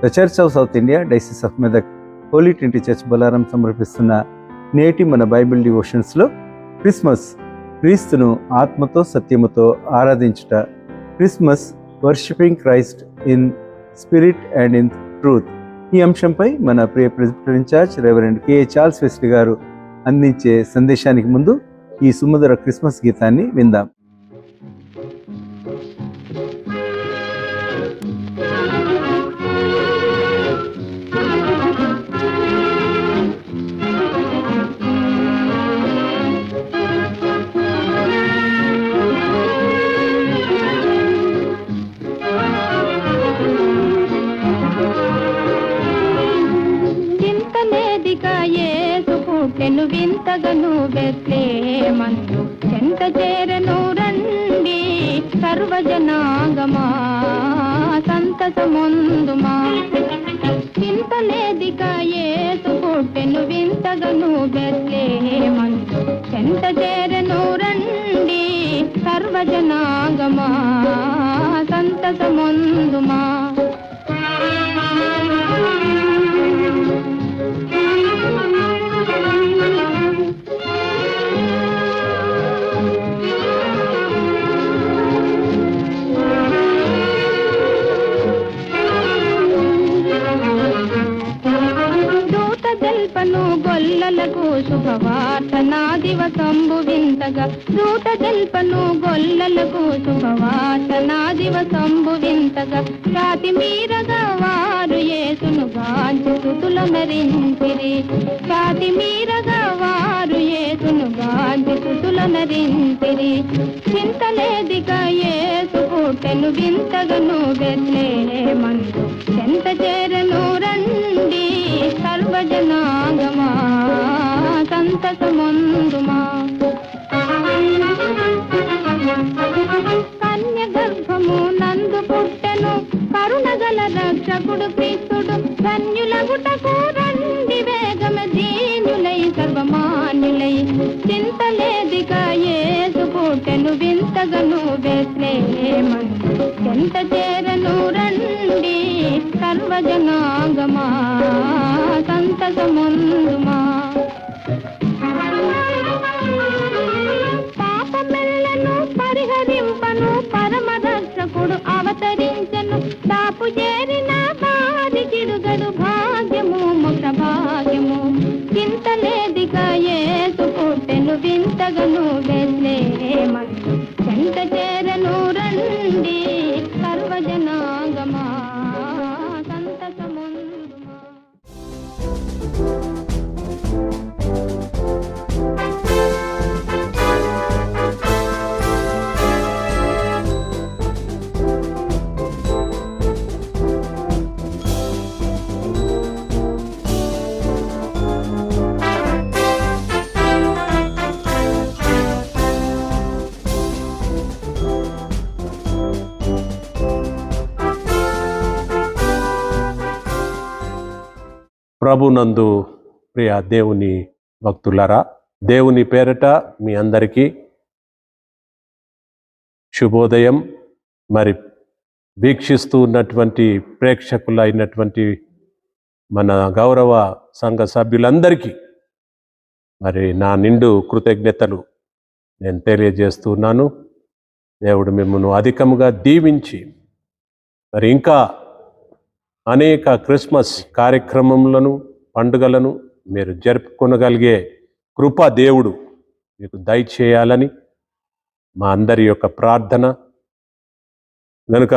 The church of south India diocese of Medak holy trinity church Bollaram సమర్పిస్తున్న నేటి మన bible డివోషన్స్లో క్రిస్మస్, క్రీస్తును ఆత్మతో సత్యముతో ఆరాధించుట. Christmas worshipping Christ in spirit and in truth. ఈ అంశంపై మన ప్రియ president incharge reverend K Charles Wesley గారు అందించే సందేశానికి ముందు ఈ సుమధుర క్రిస్మస్ గీతాన్ని విందాం. వింతగను బెత్లెహేమందు చెంత చేరను రండి సర్వజనాంగమా సంతసముందుమా. చింతలేదిక యేసు పుట్టెను వింతగను బెత్లెహేమందు చెంత చేరను రండి సర్వజనాంగమా సంతసముందుమా. గొల్లలకు శుభవార్త నా దివసంబు వింతగా, దూత జల్పను గొల్లలకు శుభవార్త నా దివసంబు వింతగా. రాతి మీరగా వారు యేసును గాంచి స్తుతుల నరించిరి, రాతి మీరగా వారు యేసును గాంచి స్తుతుల నరించిరి. చింతలేదిగా యేసు పుట్టెను వింతగను బెత్లెహేమందు చెంత చేరను రండి సర్వజనాంగమా సంతసముందుమా. కన్య గర్భము నందు పుట్టెను కరుణగల రక్షకుడు క్రీస్తుడు. ధన్యులగుటకు రండి వేగమ దీనులై సర్వమాన్యులై. చింతలేదిక యేసు పుట్టెను వింతగను బెత్లెహేమందు చెంత చేరను రండి సర్వజనాంగమా సంతసముందుమా. పాపమెల్లను పరిహరింపను పరమరక్షకుడు అవతరించెను. దాపు చేరిన వారి చిరుగడు భాగ్యము మోక్ష భాగ్యము. చింతలేదిక యేసు పుట్టెను వింతగను బెత్లెహేమందు చెంత చేరను రండి సర్వజనాంగమా సంతసముందుమా. ప్రభునందు ప్రియ దేవుని భక్తులారా, దేవుని పేరట మీ అందరికీ శుభోదయం. మరి వీక్షిస్తూ ఉన్నటువంటి ప్రేక్షకులైనటువంటి మన గౌరవ సంఘ సభ్యులందరికీ మరి నా నిండు కృతజ్ఞతలు నేను తెలియజేస్తున్నాను. దేవుడు మిమ్మల్ని అధికముగా దీవించి మరి ఇంకా అనేక క్రిస్మస్ కార్యక్రమములను పండుగలను మీరు జరుపుకొనగలిగే కృప దేవుడు మీకు దయచేయాలని మా అందరి యొక్క ప్రార్థన. కనుక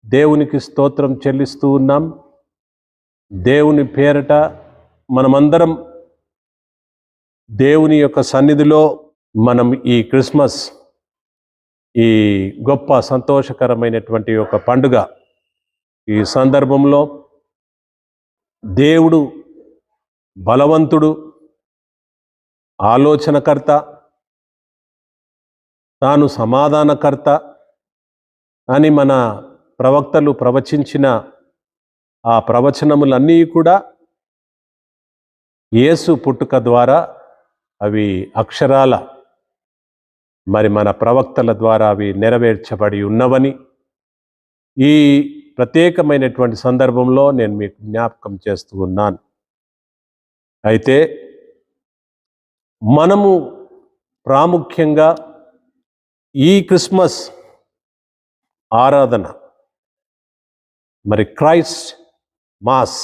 దేవునికి స్తోత్రం చెల్లిస్తూ ఉన్నాం. దేవుని పేరట మనమందరం దేవుని యొక్క సన్నిధిలో మనం ఈ క్రిస్మస్, ఈ గొప్ప సంతోషకరమైనటువంటి ఒక పండుగ ఈ సందర్భంలో దేవుడు బలవంతుడు, ఆలోచనకర్త, తాను సమాధానకర్త అని మన ప్రవక్తలు ప్రవచించిన ఆ ప్రవచనములన్నీ కూడా యేసు పుట్టుక ద్వారా అవి అక్షరాల మరి మన ప్రవక్తల ద్వారా అవి నెరవేర్చబడి ఉన్నవని, ఈ ప్రత్యేకమైనటువంటి సందర్భంలో నేను మీకు జ్ఞాపకం చేస్తూ ఉన్నాను. అయితే మనము ప్రాముఖ్యంగా ఈ క్రిస్మస్ ఆరాధన, మరి క్రైస్ట్ మాస్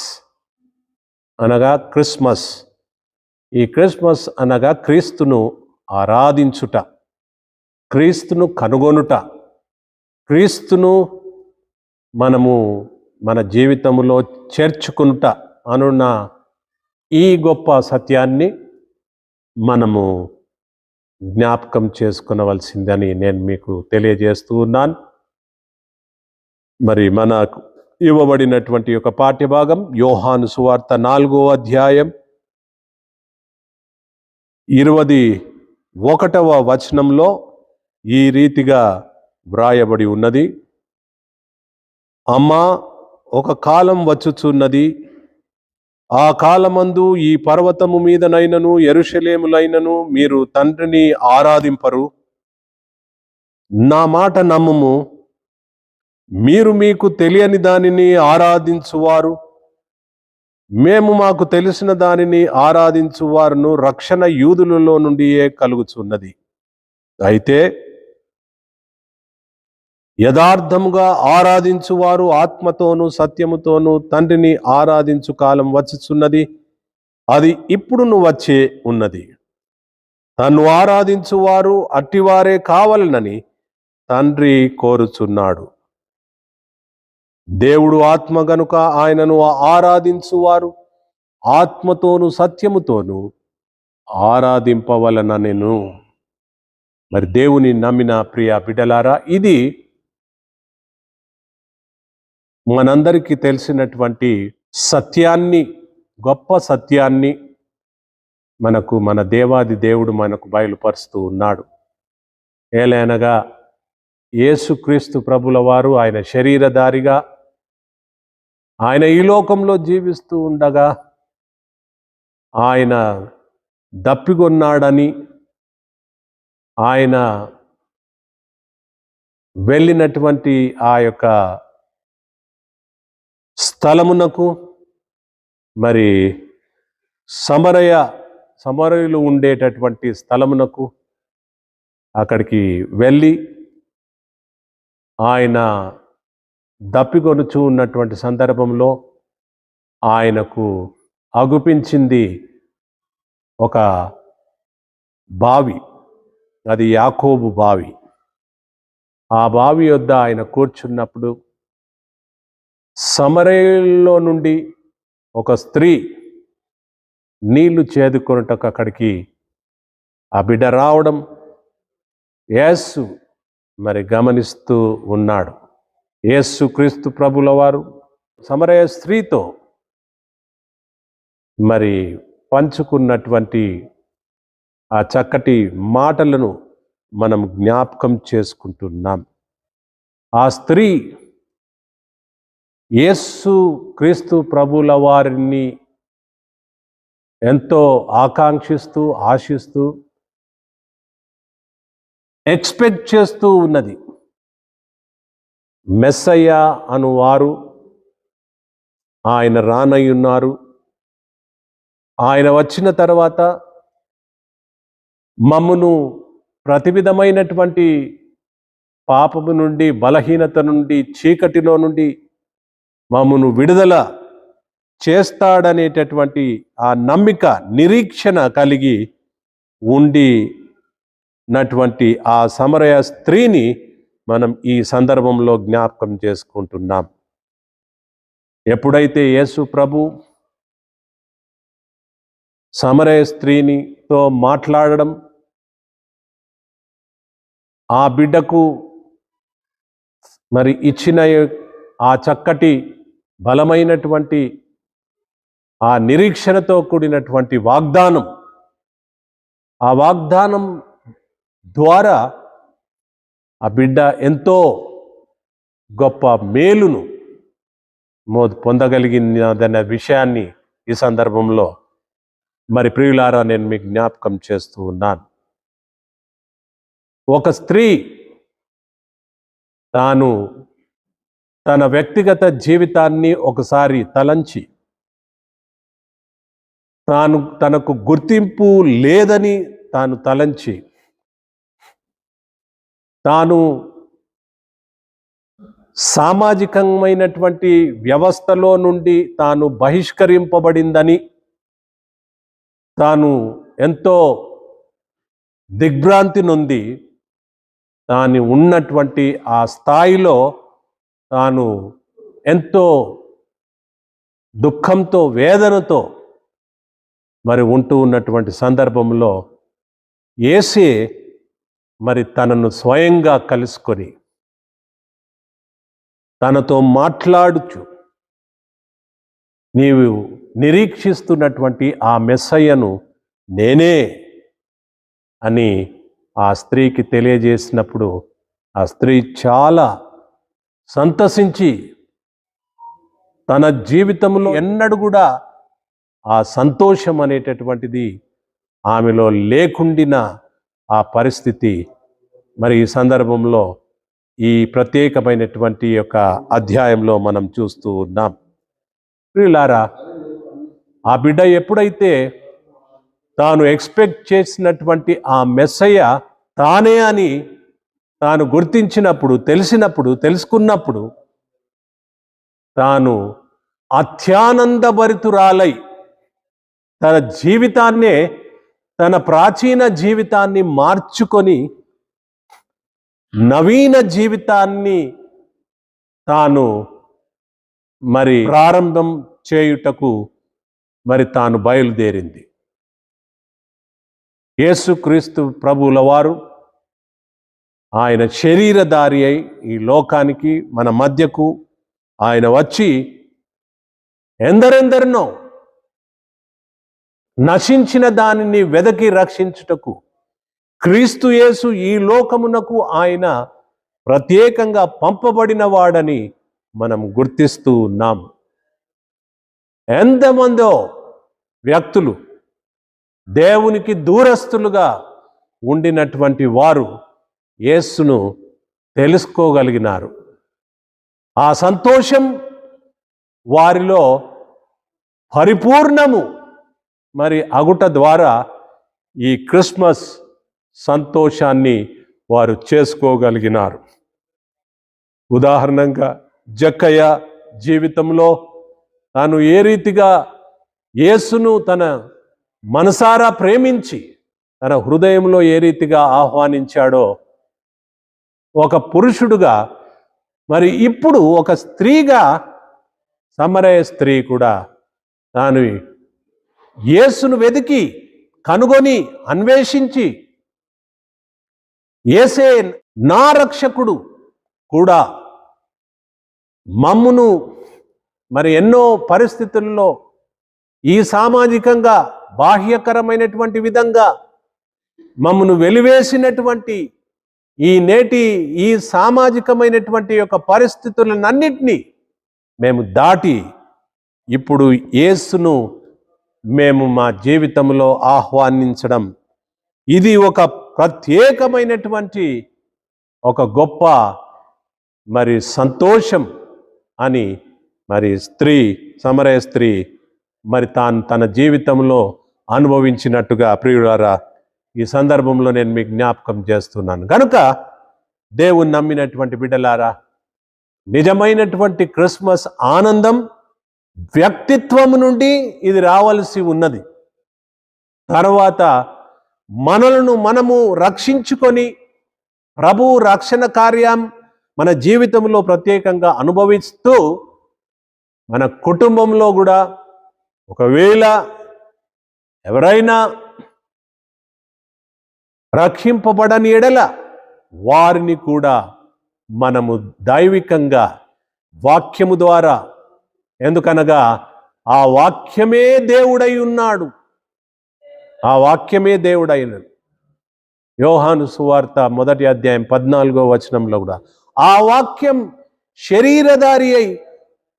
అనగా క్రిస్మస్, ఈ క్రిస్మస్ అనగా క్రీస్తును ఆరాధించుట, క్రీస్తును కనుగొనుట, క్రీస్తును మనము మన జీవితంలో చేర్చుకునుట అనున్న ఈ గొప్ప సత్యాన్ని మనము జ్ఞాపకం చేసుకునవలసిందని నేను మీకు తెలియజేస్తూ ఉన్నాను. మరి మనకు ఇవ్వబడినటువంటి ఒక పాఠ్యభాగం యోహాను సువార్త 4వ అధ్యాయం 21వ వచనంలో ఈ రీతిగా వ్రాయబడి ఉన్నది. అమ్మా, ఒక కాలం వచ్చుచున్నది, ఆ కాలమందు ఈ పర్వతము మీదనైనను యెరూషలేములైనను మీరు తండ్రిని ఆరాధింపరు. నా మాట నమ్ముము, మీరు మీకు తెలియని దానిని ఆరాధించువారు, మేము మాకు తెలిసిన దానిని ఆరాధించువారును రక్షణ యూదులలో నుండియే కలుగుచున్నది. అయితే యథార్థముగా ఆరాధించువారు ఆత్మతోనూ సత్యముతోనూ తండ్రిని ఆరాధించు కాలం వచ్చుచున్నది, అది ఇప్పుడును వచ్చే ఉన్నది. తన్ను ఆరాధించువారు అట్టివారే కావాలనని తండ్రి కోరుచున్నాడు. దేవుడు ఆత్మ గనుక ఆయనను ఆరాధించువారు ఆత్మతోనూ సత్యముతోనూ ఆరాధింపవలననెను. మరి దేవుని నమ్మిన ప్రియ బిడ్డలారా, ఇది మనందరికీ తెలిసినటువంటి సత్యాన్ని, గొప్ప సత్యాన్ని మనకు మన దేవాది దేవుడు మనకు బయలుపరుస్తూ ఉన్నాడు. ఏలైనగా యేసుక్రీస్తు ప్రభుల వారు ఆయన శరీరధారిగా ఆయన ఈ లోకంలో జీవిస్తూ ఉండగా ఆయన దప్పిగొన్నాడని, ఆయన వెళ్ళినటువంటి ఆ యొక్క స్థలమునకు, మరి సమరయులు ఉండేటటువంటి స్థలమునకు అక్కడికి వెళ్ళి ఆయన దప్పికొనుచూ ఉన్నటువంటి సందర్భంలో ఆయనకు అగుపించింది ఒక బావి, అది యాకోబు బావి. ఆ బావి యొద్ద ఆయన కూర్చున్నప్పుడు సమరయలో నుండి ఒక స్త్రీ నీళ్లు చేదుకొనుటకు అక్కడికి ఆ బిడ్డ రావడం యేసు మరి గమనిస్తూ ఉన్నాడు. యేసు క్రీస్తు ప్రభుల వారు సమరయ స్త్రీతో మరి పంచుకున్నటువంటి ఆ చక్కటి మాటలను మనం జ్ఞాపకం చేసుకుంటున్నాం. ఆ స్త్రీ యేసు క్రీస్తు ప్రభుల వారిని ఎంతో ఆకాంక్షిస్తూ, ఆశిస్తూ, ఎక్స్పెక్ట్ చేస్తూ ఉన్నది. మెస్సయ్య అనువారు ఆయన రానయ్యున్నారు. ఆయన వచ్చిన తర్వాత మమ్మును ప్రతి విధమైనటువంటి పాపము నుండి, బలహీనత నుండి, చీకటిలో నుండి మమ్మును విడుదల చేస్తాడనేటటువంటి ఆ నమ్మిక, నిరీక్షణ కలిగి ఉండినటువంటి ఆ సమరయ స్త్రీని మనం ఈ సందర్భంలో జ్ఞాపకం చేసుకుంటున్నాం. ఎప్పుడైతే యేసు ప్రభు సమరయ స్త్రీనితో మాట్లాడడం, ఆ బిడ్డకు మరి ఇచ్చిన ఆ చక్కటి బలమైనటువంటి ఆ నిరీక్షణతో కూడినటువంటి వాగ్దానం, ఆ వాగ్దానం ద్వారా ఆ బిడ్డ ఎంతో గొప్ప మేలును పొందగలిగినదన్న విషయాన్ని ఈ సందర్భంలో మరి ప్రియులారా నేను మీకు జ్ఞాపకం చేస్తూ ఉన్నాను. ఒక స్త్రీ తాను తన వ్యక్తిగత జీవితాన్ని ఒకసారి తలంచి తనకు గుర్తింపు లేదని తాను తలంచి తాను సామాజికమైనటువంటి వ్యవస్థలో నుండి తాను బహిష్కరింపబడిందని తాను ఎంతో దిగ్భ్రాంతి నొంది తాను ఉన్నటువంటి ఆ స్థాయిలో తాను ఎంతో దుఃఖంతో వేదనతో మరి ఉంటూ ఉన్నటువంటి సందర్భంలో యేసే మరి తనను స్వయంగా కలుసుకొని తనతో మాట్లాడుచు నీవు నిరీక్షిస్తున్నటువంటి ఆ మెస్సయ్యను నేనే అని ఆ స్త్రీకి తెలియజేసినప్పుడు ఆ స్త్రీ చాలా సంతసించి తన జీవితంలో ఎన్నడూ కూడా ఆ సంతోషం అనేటటువంటిది ఆమెలో లేకుండిన ఆ పరిస్థితి మరి ఈ సందర్భంలో ఈ ప్రత్యేకమైనటువంటి యొక్క అధ్యాయంలో మనం చూస్తూ ఉన్నాం. ప్రియులారా, ఆ బిడ్డ ఎప్పుడైతే తాను ఎక్స్పెక్ట్ చేసినటువంటి ఆ మెస్సయ్య తానే అని తాను గుర్తించినప్పుడు, తెలుసుకున్నప్పుడు తాను అత్యానందభరితురాలై తన జీవితాన్నే, తన ప్రాచీన జీవితాన్ని మార్చుకొని నవీన జీవితాన్ని తాను మరి ప్రారంభం చేయుటకు మరి తాను బయలుదేరింది. యేసుక్రీస్తు ప్రభువుల వారు ఆయన శరీరధారి అయి ఈ లోకానికి మన మధ్యకు ఆయన వచ్చి ఎందరెందరినో నశించిన దానిని వెదకి రక్షించుటకు క్రీస్తు యేసు ఈ లోకమునకు ఆయన ప్రత్యేకంగా పంపబడిన వాడని మనం గుర్తిస్తూ ఉన్నాం. ఎంతమందో వ్యక్తులు దేవునికి దూరస్తులుగా ఉండినటువంటి వారు యేసును తెలుసుకోగలిగినారు. ఆ సంతోషం వారిలో పరిపూర్ణము మరి అగుట ద్వారా ఈ క్రిస్మస్ సంతోషాన్ని వారు చేసుకోగలిగినారు. ఉదాహరణంగా జక్కయ్య జీవితంలో తాను ఏ రీతిగా యేసును తన మనసారా ప్రేమించి తన హృదయంలో ఏ రీతిగా ఆహ్వానించాడో, ఒక పురుషుడుగా మరి ఇప్పుడు ఒక స్త్రీగా సమరయ స్త్రీ కూడా తాను యేసును వెతికి కనుగొని అన్వేషించి యేసే నా రక్షకుడు కూడా మమ్మును మరి ఎన్నో పరిస్థితుల్లో ఈ సామాజికంగా బాహ్యకరమైనటువంటి విధంగా మమ్మను వెలివేసినటువంటి ఈ సామాజికమైనటువంటి యొక్క పరిస్థితులన్నింటినీ మేము దాటి ఇప్పుడు యేసును మేము మా జీవితంలో ఆహ్వానించడం, ఇది ఒక ప్రత్యేకమైనటువంటి ఒక గొప్ప మరి సంతోషం అని మరి సమరయ స్త్రీ మరి తన జీవితంలో అనుభవించినట్టుగా ప్రియులారా ఈ సందర్భంలో నేను మీకు జ్ఞాపకం చేస్తున్నాను. కనుక దేవుని నమ్మినటువంటి బిడ్డలారా, నిజమైనటువంటి క్రిస్మస్ ఆనందం వ్యక్తిత్వం నుండి ఇది రావాల్సి ఉన్నది. తర్వాత మనలను మనము రక్షించుకొని ప్రభు రక్షణ కార్యం మన జీవితంలో ప్రత్యేకంగా అనుభవిస్తూ మన కుటుంబంలో కూడా ఒకవేళ ఎవరైనా రక్షింపబడని ఎడల వారిని కూడా మనము దైవికంగా వాక్యము ద్వారా, ఎందుకనగా ఆ వాక్యమే దేవుడై ఉన్నాడు, ఆ వాక్యమే దేవుడైనది. యోహాను సువార్త 1వ అధ్యాయం 14వ వచనంలో కూడా ఆ వాక్యం శరీరధారి అయి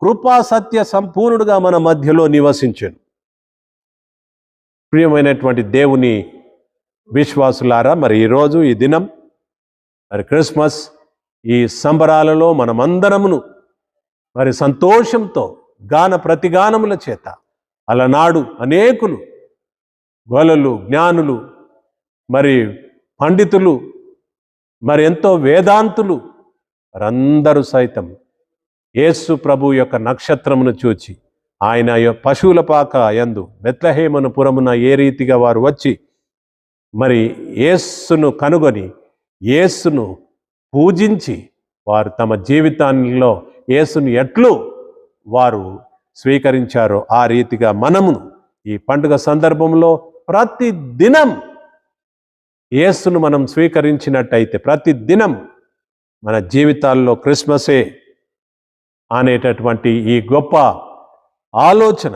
కృపా సత్య సంపూర్ణుడుగా మన మధ్యలో నివసించెను. ప్రియమైనటువంటి దేవుని విశ్వాసులారా, మరి ఈరోజు ఈ దినం మరి క్రిస్మస్ ఈ సంబరాలలో మనమందరమును మరి సంతోషంతో గాన ప్రతిగానముల చేత అలనాడు అనేకులు గోలలు, జ్ఞానులు, మరి పండితులు, మరి ఎంతో వేదాంతులు వారందరూ సైతం యేసు ప్రభు యొక్క నక్షత్రమును చూచి ఆయన పశువుల పాక యందు బెత్లెహేమును పురమున ఏ రీతిగా వారు వచ్చి మరి యేసును కనుగొని యేసును పూజించి వారు తమ జీవితాల్లో యేసును ఎట్లు వారు స్వీకరించారో ఆ రీతిగా మనమును ఈ పండుగ సందర్భంలో ప్రతి దినం యేసును మనం స్వీకరించినట్టయితే ప్రతి దినం మన జీవితాల్లో క్రిస్మసే అనేటటువంటి ఈ గొప్ప ఆలోచన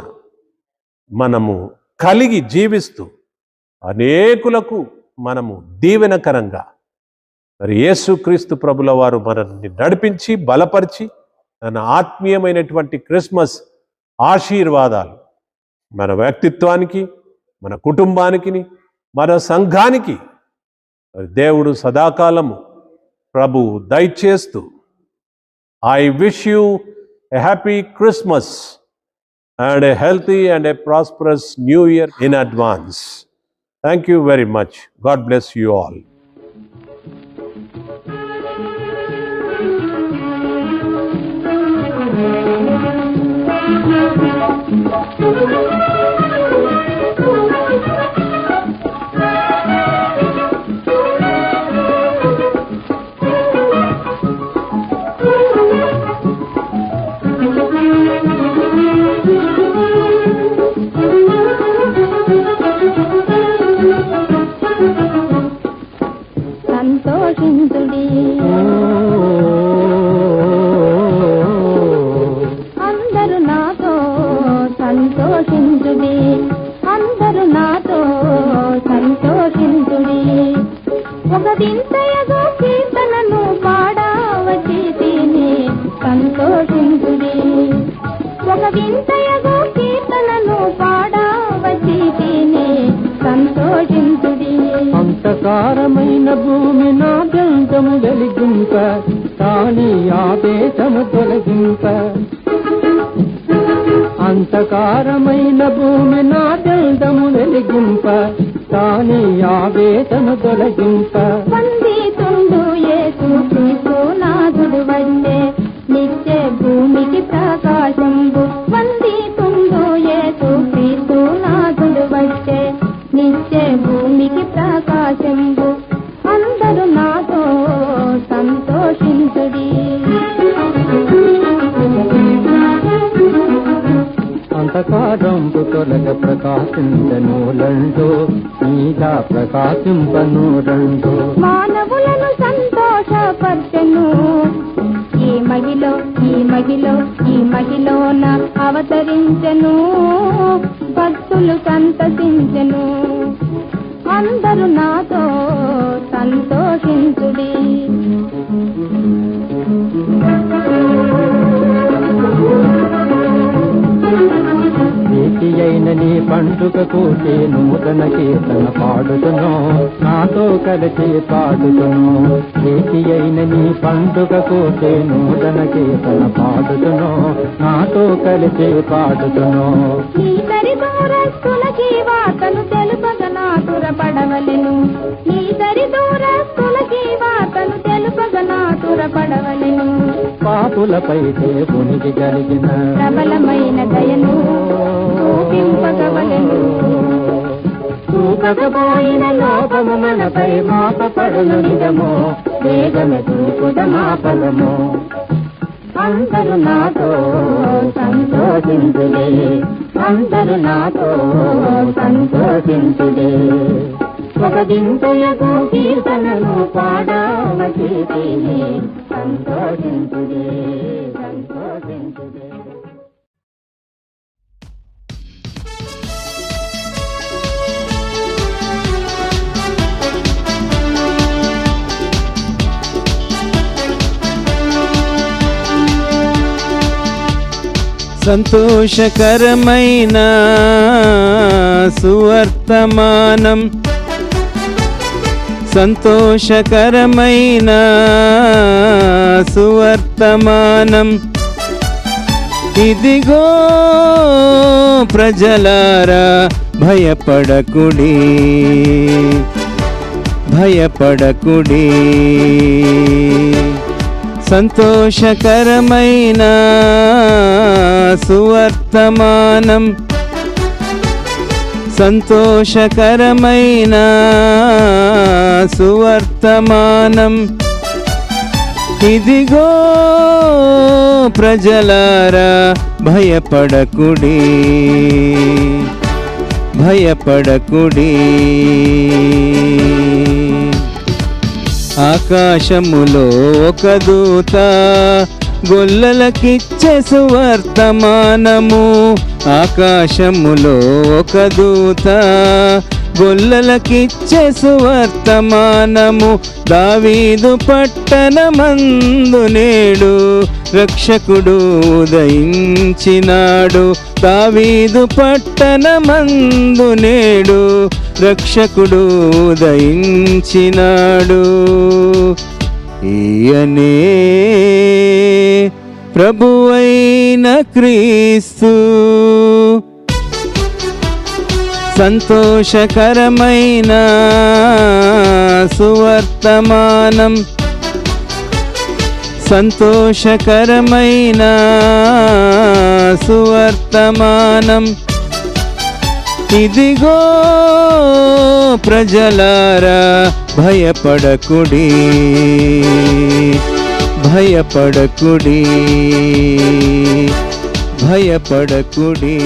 మనము కలిగి జీవిస్తూ అనేకులకు మనము దీవెనకరంగా మరి యేసుక్రీస్తు ప్రభుల వారు మనల్ని నడిపించి బలపరిచి తన ఆత్మీయమైనటువంటి క్రిస్మస్ ఆశీర్వాదాలు మన వ్యక్తిత్వానికి, మన కుటుంబానికి, మన సంఘానికి దేవుడు సదాకాలము ప్రభు దయచేస్తూ I wish you a happy Christmas and a healthy and a prosperous new year in advance. Thank you very much. God bless you all. సంతోషించుడి అందరూ నాతో సంతోషించుడి, అందరూ నాతో సంతోషించుడి. ఒక వింతయగు కీర్తనను పాడవచి తిని సంతోషించుడి, ఒక వింతయగు కీర్తనను పాడవచి తిని సంతోషించుడి. అంతకారమైన భూమి నాద్యంతము వెలిగింప, కాని ఆదేశము తొలగింప. అంతకారమైన భూమి నాద్యంతము వెలిగింప, కాని ఆదేశము తొలగింప. వందితుండు యేసు క్రీస్తు నాథుడు వల్లే నిత్య భూమికి ప్రకాశంబు. వందితుండు యేసు క్రీస్తు నాథుడు వల్లే నిత్య భూమికి ప్రకాశంబు. అందరూ నాతో సంతోషించుడి. అంతకారంపు తొలగ ప్రకాశించను రండు, నీగా ప్రకాశింపను రండు. మానవులను సంతోషపరచెను ఈ మహిలో, ఈ మహిలో, ఈ మహిలోన అవతరించెను. భక్తులు సంతసించెను. అందరూ నాతో సంతోషించుడి. నీతి అయిన నీ పండుగకు నూతన కీర్తన పాడుతును, నాతో కలిసి పాడుతును. నీతి అయిన నీ పండుగకు నూతన కీర్తన పాడుతును, నాతో కలిసి పాడుతును. నీ దరిదూరస్తులకి వార్తను తెలుపగ నాతురపడవలెను. నీ దరిదూరస్తులకి వార్తను తెలుపగ నాతురపడవలెను. పాపులపై దేవునికి కలిగిన ప్రబలమైన దయను చూపింపగవలెను. చూపకపోయిన లోపము మనపై మాపపడును నిజము, వేగమే చూపుదమా ఫలము. అందరూ నాతో సంతోషించులే, అందరూ నాతో సంతోషించులే. ఒక వింతయగు కీర్తనను పాడవచి తిని సంతోషించులే, సంతోషించులే. సంతోషకరమైన సువర్తమానం, సంతోషకరమైన సువర్తమానం, ఇదిగో ప్రజలారా భయపడకుడి, భయపడకుడి. సంతోషకరమైన సువర్తమానం, సంతోషకరమైన సువర్తమానం. ఇదిగో ప్రజలారా భయపడకుడి, భయపడకుడి. ఆకాశములో ఒక దూత గొల్లలకిచ్చే సువర్తమానము, ఆకాశములో ఒక దూత గొల్లలకిచ్చే సువర్తమానము. దావీదు పట్టణమందు నేడు రక్షకుడు ఉదయించినాడు, దావీదు పట్టణమందు నేడు రక్షకుడు ఉదయించినాడు. ఈయనే ప్రభువైన క్రీస్తు, సంతోషకరమైన సువర్తమానం, సంతోషకరమైన సువర్తమానం. ఇదిగో ప్రజలారా భయపడకుడి, భయపడకుడి, భయపడకుడి.